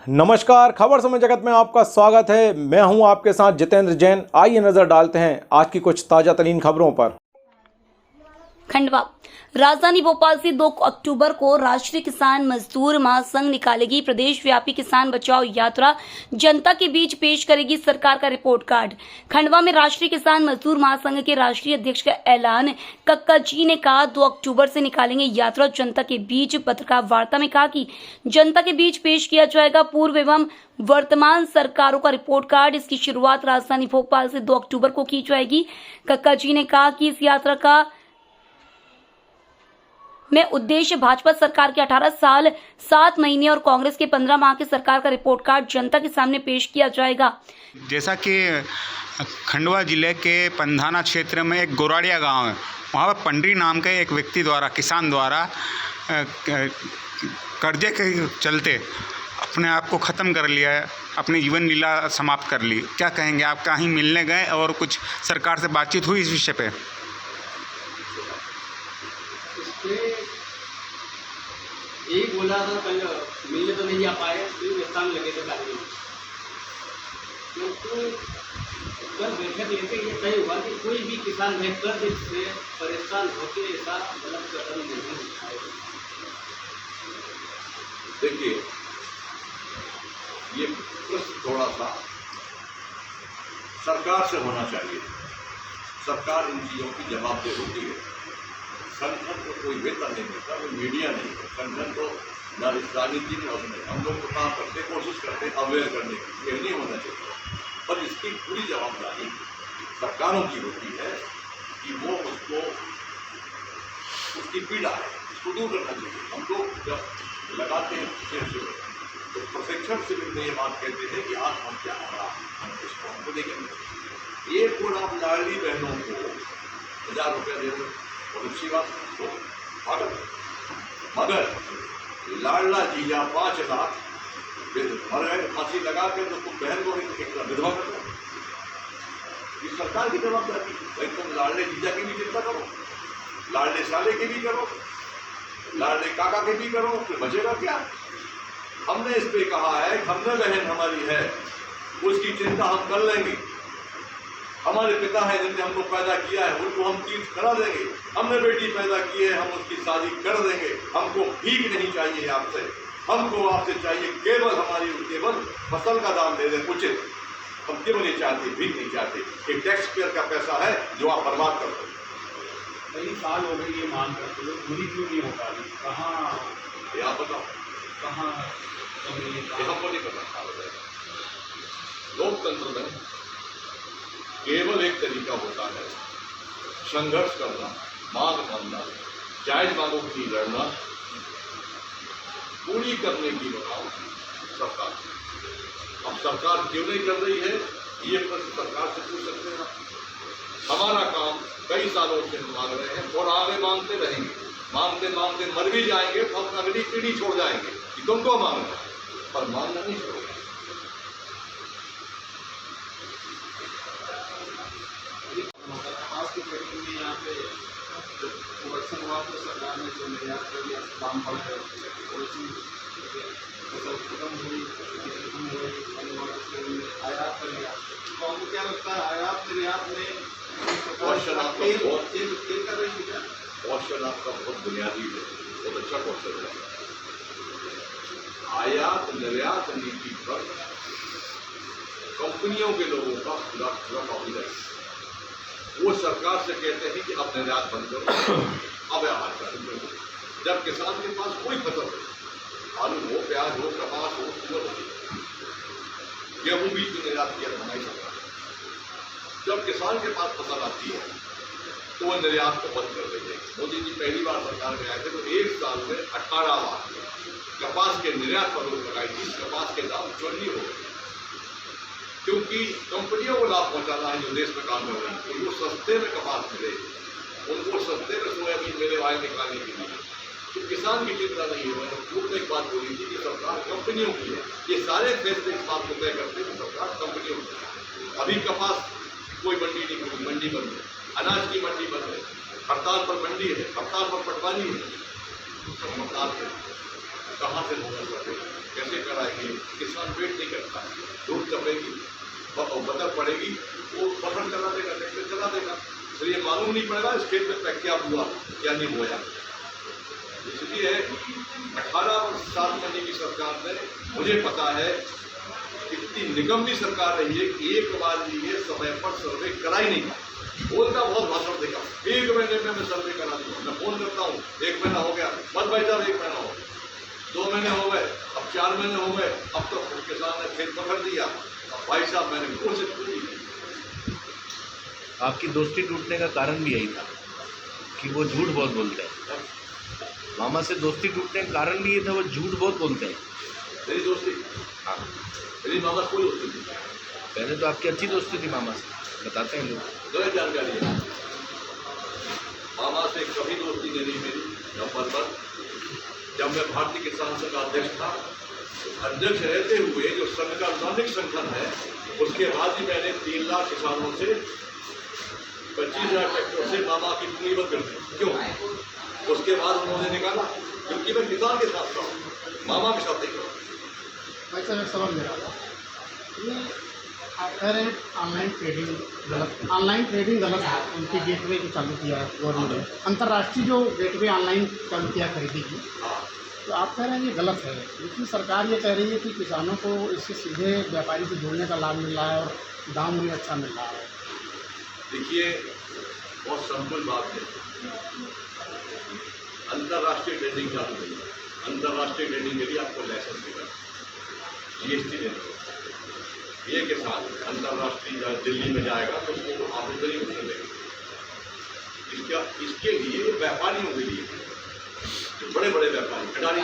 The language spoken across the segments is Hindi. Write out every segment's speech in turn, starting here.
नमस्कार, खबर समय जगत में आपका स्वागत है। मैं हूं आपके साथ जितेंद्र जैन। आइए नजर डालते हैं आज की कुछ ताजा तरीन खबरों पर। खंडवा राजधानी भोपाल से 2 अक्टूबर को राष्ट्रीय किसान मजदूर महासंघ निकालेगी प्रदेश व्यापी किसान बचाओ यात्रा, जनता के बीच पेश करेगी सरकार का रिपोर्ट कार्ड। खंडवा में राष्ट्रीय किसान मजदूर महासंघ के राष्ट्रीय अध्यक्ष का ऐलान। कक्का जी ने कहा 2 अक्टूबर से निकालेंगे यात्रा, जनता के बीच। पत्रकार वार्ता में कहा कि जनता के बीच पेश किया जाएगा पूर्व एवं वर्तमान सरकारों का रिपोर्ट कार्ड। इसकी शुरुआत राजधानी भोपाल से 2 अक्टूबर को की जाएगी। कक्का जी ने कहा कि इस यात्रा का में उद्देश्य भाजपा सरकार के 18 साल 7 महीने और कांग्रेस के 15 माह के सरकार का रिपोर्ट कार्ड जनता के सामने पेश किया जाएगा। जैसा कि खंडवा जिले के पंधाना क्षेत्र में एक गोराड़िया गांव है, वहाँ पर पंडरी नाम के एक व्यक्ति द्वारा, किसान द्वारा कर्जे के चलते अपने आप को ख़त्म कर लिया है, अपनी जीवन लीला समाप्त कर ली। क्या कहेंगे आप? कहीं मिलने गए और कुछ सरकार से बातचीत हुई इस विषय पे? यही बोला था, कल मिलने तो नहीं आ पाए, स्थान लगे थे कार्य में। क्योंकि कल बैठक लेके ये तय हुआ कि कोई भी किसान कर्ज से परेशान होकर ऐसा गलत कदम नहीं उठाएगा। देखिए, ये प्रश्न थोड़ा सा सरकार से होना चाहिए। सरकार इन चीज़ों की जवाबदेही होती है। संगठन को कोई वेतन नहीं मिलता, कोई मीडिया नहीं है। संगठन तो न राजनीति में उसमें हम लोग तो काम करते, कोशिश करते अवेयर करने की, ये नहीं होना चाहिए। पर इसकी पूरी जवाबदारी सरकारों की होती है कि वो उसको, उसकी पीड़ा है, उसको दूर करना चाहिए। हम लोग जब लगाते हैं तो प्रशिक्षण शिविर में ये बात कहते हैं कि आज हम क्या हो रहा है, हमको देखेंगे। एक और आप लाडली बहनों को 1000 रुपया दे दो, बहुत अच्छी बात है। मगर लाडला जीजा 5 लाख मर गए, फांसी लगा के तो तुम बहन को एक विधवा कर दो। ये सरकार की जवाबदारी है। भाई तुम लाडले जीजा की भी चिंता करो, लाडले साले की भी करो, लाडले काका के भी करो, फिर बचेगा क्या? हमने इस पे कहा है, हमने बहन हमारी है, उसकी चिंता हम कर लेंगे। हमारे पिता हैं जिनने हमको पैदा किया है, उनको हम तीर्थ करा देंगे। हमने बेटी पैदा की है, हम उसकी शादी कर देंगे। हमको भीख नहीं चाहिए आपसे, हमको आपसे चाहिए केवल फसल का दाम दे दें उचित। हम क्यों नहीं चाहते, भीख नहीं चाहते। एक टैक्स पेयर का पैसा है जो आप बर्बाद कर दो। कई साल हो गए ये मांग करते हुए, पूरी क्यों नहीं हो पा रही? कहाँ ये आप बताओ, कहाँ हमको नहीं पता। लोकतंत्र में केवल एक तरीका होता है, संघर्ष करना, मांग मानना, जायज मांगों की लड़ना, पूरी करने की बताओ सरकार। अब सरकार क्यों नहीं कर रही है, ये प्रश्न सरकार से पूछ सकते हैं। हमारा काम कई सालों से हम मांग रहे हैं और आगे मांगते रहेंगे। मांगते मांगते मर भी जाएंगे तो हम अगली पीढ़ी छोड़ जाएंगे कि तुमको मांगना है, पर मांगना नहीं छोड़ेगा। यहाँ पे जब प्रोडक्शन हुआ तो सरकार ने जो निर्यात कर दिया, दाम बढ़ गए, फसल खत्म हुई, आयात कर लिया। तो हमको क्या लगता है, आयात निर्यात में क्वेश्चन आपका बहुत तेल कर रही है क्या? क्वेश्चन आपका बहुत बुनियादी है, बहुत अच्छा क्वेश्चन है। आयात निर्यात नीति पर कंपनियों के लोगों का पूरा कॉन्फिडेंस, वो सरकार से कहते हैं कि अब निर्यात बंद करो, अब आयात करो। जब किसान के पास कोई फसल हो, आलू हो, प्याज हो, कपास हो, सूअर हो, गेहूं बीज में निर्यात किया हमारी सरकार। जब किसान के पास फसल आती है तो वह निर्यात को बंद कर देते हैं। मोदी जी पहली बार सरकार में आए थे तो 1 साल में 18 बार कपास के निर्यात पर रोक लगाई थी। कपास के दाम चोरी हो गए, क्योंकि कंपनियों को लाभ पहुंचाना है जो देश में काम कर रही है, उनको सस्ते में कपास मिले, उनको सस्ते में सोयाबीन मिले आय निकालने के लिए। तो किसान की चिंता नहीं है। मैंने पूर्व में एक बात बोली थी कि सरकार कंपनियों की है, ये सारे फैसले इस बात को तय करते हैं कि सरकार कंपनियों की है। अभी कपास कोई मंडी नहीं खुली, मंडी बंद है, अनाज की मंडी बंद है, हड़ताल पर मंडी है, हड़ताल पर पटवानी है। सब हड़ताल है, कहाँ से होगा सर, कैसे कराएंगे? किसान बदल पड़ेगी वो फसल चला देगा, ट्रैक्टर चला देगा, तो ये मालूम नहीं पड़ेगा इस खेत में क्या हुआ क्या नहीं हुआ। इसलिए 18 वर्ष 7 महीने की सरकार ने, मुझे पता है इतनी निगम्य सरकार रही है कि एक बार भी ये समय पर सर्वे करा ही नहीं था। बोलता बहुत भाषण देगा, 1 महीने में मैं सर्वे करा दूंगा, मैं फोन करता हूँ 1 महीना हो गया, मत भाई साहब 1 महीना हो गया, 2 महीने हो गए, अब 4 महीने हो गए, अब तो किसान ने खेत पकड़ दिया। अब भाई साहब मैंने कोशिश पूरी। आपकी दोस्ती टूटने का कारण भी यही था कि वो झूठ बहुत बोलते हैं। मामा से दोस्ती टूटने का कारण भी ये था, वो झूठ बहुत बोलते हैं। मेरी दोस्ती, हाँ, मेरी मामा कोई दोस्ती नहीं। पहले तो आपकी अच्छी दोस्ती थी मामा से, बताते हैं लोग। गलत जानकारी है। मामा से कभी दोस्ती नहीं रही मेरी। नंबर 1, जब मैं भारतीय किसान संघ का अध्यक्ष था, अध्यक्ष रहते हुए जो संघ का दैनिक संगठन है, उसके बाद ही मैंने 3 लाख किसानों से 25,000 ट्रैक्टर से मामा की पूंजीबद्ध कर दी। क्यों? उसके बाद उन्होंने निकाला, क्योंकि मैं किसान के साथ था, मामा के साथ नहीं था। वैसे मैं समझ रहा था ये आप कह रहे हैं ऑनलाइन ट्रेडिंग गलत है। उनकी गेटवे जो चालू किया गवर्नमेंट ने, अंतर्राष्ट्रीय जो गेटवे ऑनलाइन चालू किया खरीदी की, तो आप कह रहे हैं ये गलत है, लेकिन सरकार ये कह रही है कि किसानों को इससे सीधे व्यापारी से जोड़ने का लाभ मिल रहा है और दाम उन्हें अच्छा मिल रहा है। देखिए, बहुत सिंपल बात है। अंतर्राष्ट्रीय ट्रेडिंग चालू हुई। अंतर्राष्ट्रीय ट्रेडिंग के लिए आपको लाइसेंस देगा, GST देना होगा। ये किसान अंतर्राष्ट्रीय दिल्ली में जाएगा तो उसको आमदनी उसने देगी। इसके लिए व्यापारियों के लिए, जो बड़े बड़े व्यापारी, खिलाड़ी,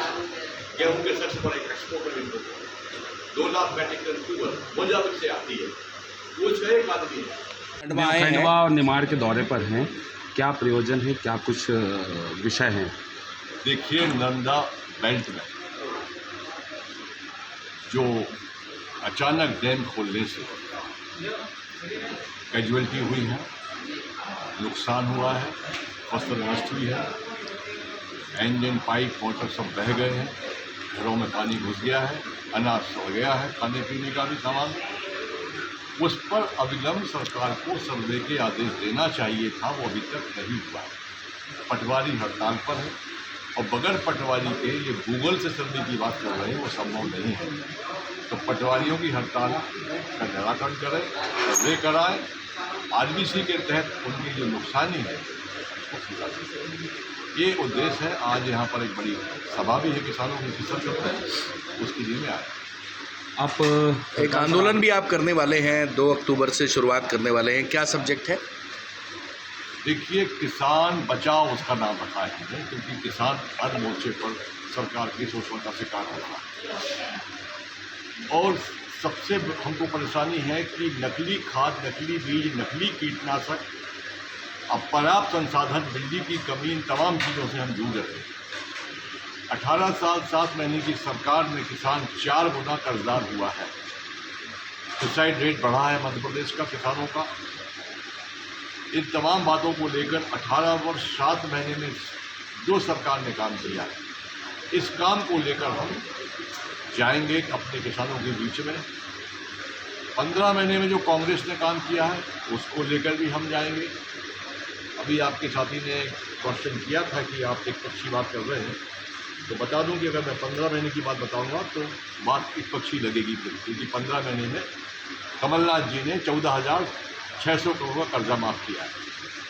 गेहूं के सबसे बड़े एक्सपोर्टर इनको 2 lakh metric ton sugar Punjab से आती है, वो जो एक आदमी है। खंडवा और निमाड़ के दौरे पर हैं, क्या प्रयोजन है, क्या कुछ विषय हैं? देखिए, नर्मदा बेल्ट में जो अचानक डैम खोलने से कैजुअलिटी हुई है, नुकसान हुआ है, फसल नष्ट हुई है, इंजन पाइप मोटर सब बह गए हैं, घरों में पानी घुस गया है, अनाज सड़ गया है, खाने पीने का भी सामान। उस पर अविलंब सरकार को सर्वे के आदेश देना चाहिए था, वो अभी तक नहीं हुआ। पटवारी हड़ताल पर है और बगैर पटवारी के ये गूगल से सर्वे की बात कर रहे हैं, वो संभव नहीं है। तो पटवारियों की हड़ताल का निराकरण करें, सर्वे कराएं, RBC के तहत उनकी जो नुकसानी है उसको पूरा करें। ये उद्देश्य है। आज यहाँ पर एक बड़ी सभा भी है किसानों की, किसान सभा है, उसके लिए मैं आया। आप एक आंदोलन भी आप करने वाले हैं, 2 अक्टूबर से शुरुआत करने वाले हैं, क्या सब्जेक्ट है? देखिए, किसान बचाओ उसका नाम रखा है हमने, क्योंकि किसान हर मोर्चे पर सरकार की शोषण का शिकार हो रहा है। और सबसे हमको परेशानी है कि नकली खाद, नकली बीज, नकली कीटनाशक, अपर्याप्त संसाधन, बिजली की कमी, इन तमाम चीज़ों से हम जूझ रहे हैं। 18 साल 7 महीने की सरकार में किसान 4 गुना कर्जदार हुआ है। सुसाइड रेट बढ़ा है मध्य प्रदेश का किसानों का। इन तमाम बातों को लेकर 18 वर्ष 7 महीने में जो सरकार ने काम किया है, इस काम को लेकर हम जाएंगे अपने किसानों के बीच में। 15 महीने में जो कांग्रेस ने काम किया है उसको लेकर भी हम जाएंगे। अभी आपके साथी ने क्वेश्चन किया था कि आप एक पक्षी बात कर रहे हैं, तो बता दूं कि अगर मैं 15 महीने की बात बताऊंगा तो बात एक पक्षी लगेगी, क्योंकि 15 महीने में कमलनाथ जी ने 14,600 करोड़ का कर्जा माफ़ किया है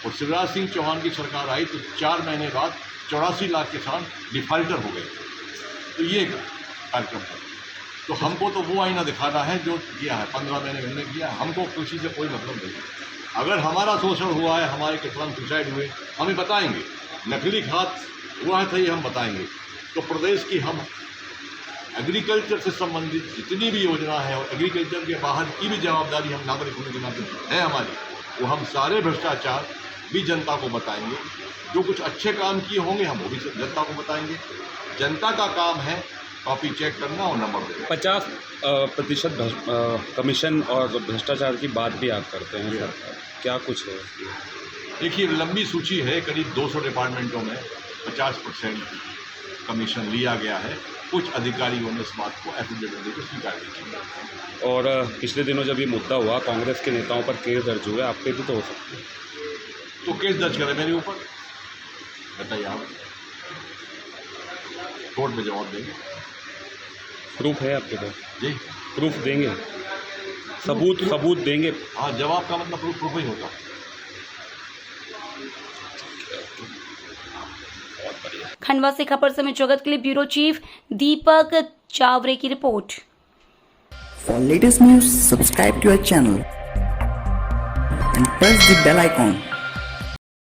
और शिवराज सिंह चौहान की सरकार आई तो 4 महीने बाद 84 लाख किसान डिफाल्टर हो गए। तो ये कार्यक्रम है। तो हमको तो वो आईना दिखाना है जो किया है, 15 महीने में हमने किया। हमको कृषि से कोई मतलब नहीं। अगर हमारा शोषण हुआ है, हमारे किसान सुसाइड हुए, हमें बताएंगे। नकली खाद हुआ है, हम बताएंगे। तो प्रदेश की हम एग्रीकल्चर से संबंधित जितनी भी योजना है और एग्रीकल्चर के बाहर की भी जवाबदारी हम नागरिक होने के नाते है हमारी, वो हम सारे भ्रष्टाचार भी जनता को बताएंगे। जो कुछ अच्छे काम किए होंगे हम वो भी जनता को बताएंगे। जनता का काम है कॉपी चेक करना और नंबर देना। 50% कमीशन और भ्रष्टाचार की बात भी आप करते हैं सर, क्या कुछ है? देखिए, लंबी सूची है, करीब 200 डिपार्टमेंटों में 50% कमीशन लिया गया है। कुछ अधिकारियों ने इस बात को एफिडेविट देकर स्वीकार नहीं किया। और पिछले दिनों जब ये मुद्दा हुआ, कांग्रेस के नेताओं पर केस दर्ज हुए, आप पे भी तो हो सकते हैं। तो केस दर्ज करें मेरे ऊपर, बताइए आप, कोर्ट में जवाब देंगे। प्रूफ है आपके पास? जी, प्रूफ देंगे, सबूत देंगे। हाँ, जवाब का मतलब प्रूफ ही होता है। खंडवा से खबर समय जगत के लिए ब्यूरो चीफ दीपक चावरे की report. For latest news, subscribe to our channel and press the bell icon.